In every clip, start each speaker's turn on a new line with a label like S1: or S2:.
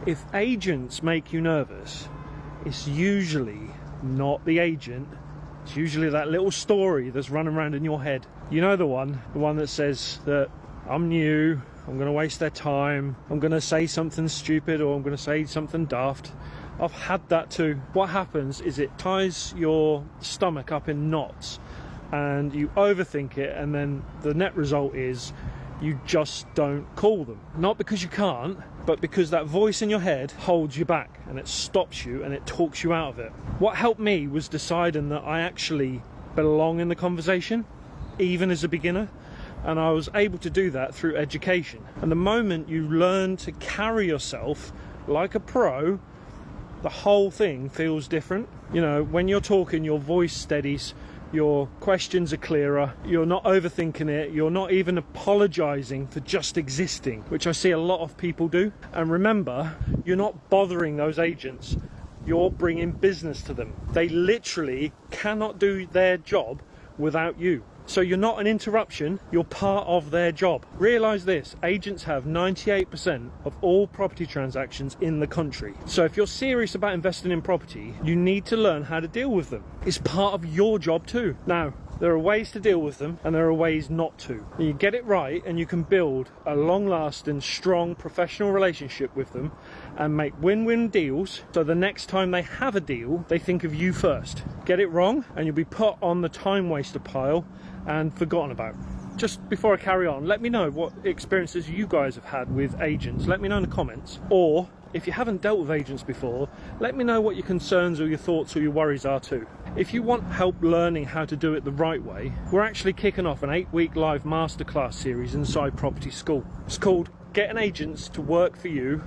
S1: If agents make you nervous, it's usually not the agent. It's usually that little story that's running around in your head. You know, the one that says that I'm new, I'm going to waste their time, I'm going to say something stupid, or I'm going to say something daft. I've had that too. What happens is it ties your stomach up in knots and you overthink it, and then the net result is you just don't call them. Not because you can't, but because that voice in your head holds you back and it stops you and it talks you out of it. What helped me was deciding that I actually belong in the conversation, even as a beginner. And I was able to do that through education. And the moment you learn to carry yourself like a pro, the whole thing feels different. You know, when you're talking, your voice steadies, your questions are clearer, you're not overthinking it, you're not even apologizing for just existing, which I see a lot of people do. And remember, you're not bothering those agents, you're bringing business to them. They literally cannot do their job without you. So you're not an interruption, you're part of their job. Realize this, agents have 98% of all property transactions in the country. So if you're serious about investing in property, you need to learn how to deal with them. It's part of your job too. Now, there are ways to deal with them and there are ways not to. And you get it right and you can build a long-lasting, strong professional relationship with them and make win-win deals, so the next time they have a deal, they think of you first. Get it wrong and you'll be put on the time waster pile and forgotten about. Just before I carry on, let me know what experiences you guys have had with agents. Let me know in the comments. Or if you haven't dealt with agents before, let me know what your concerns or your thoughts or your worries are too. If you want help learning how to do it the right way, we're actually kicking off an 8-week live masterclass series inside Property School. It's called Getting Agents to Work for You,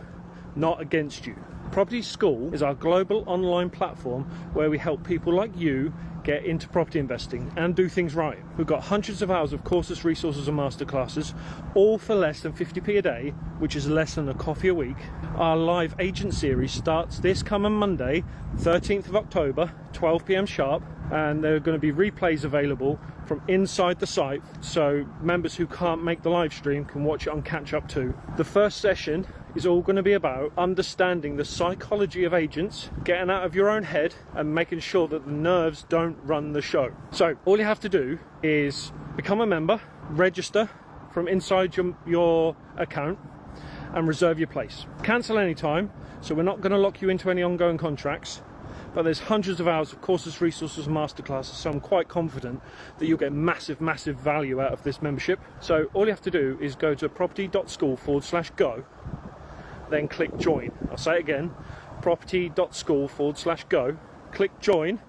S1: Not Against You. Property School is our global online platform where we help people like you get into property investing and do things right. We've got hundreds of hours of courses, resources and masterclasses, all for less than 50p a day, which is less than a coffee a week. Our live agent series starts this coming Monday, 13th of October, 12 p.m. sharp, and there are going to be replays available from inside the site, so members who can't make the live stream can watch it on catch up too. The first session is all going to be about understanding the psychology of agents, getting out of your own head and making sure that the nerves don't run the show. So all you have to do is become a member, register from inside your account and reserve your place. Cancel anytime, so we're not going to lock you into any ongoing contracts, but there's hundreds of hours of courses, resources and masterclasses, so I'm quite confident that you'll get massive value out of this membership. So all you have to do is go to property.school/go, then click join. I'll say it again, property.school/go, click join,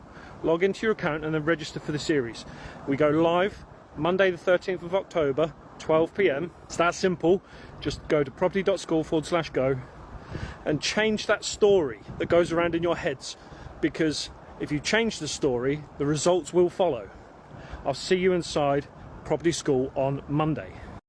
S1: log into your account and then register for the series. We go live Monday the 13th of October, 12 p.m. It's that simple. Just go to property.school/go and change that story that goes around in your heads, because if you change the story, the results will follow. I'll see you inside Property School on Monday.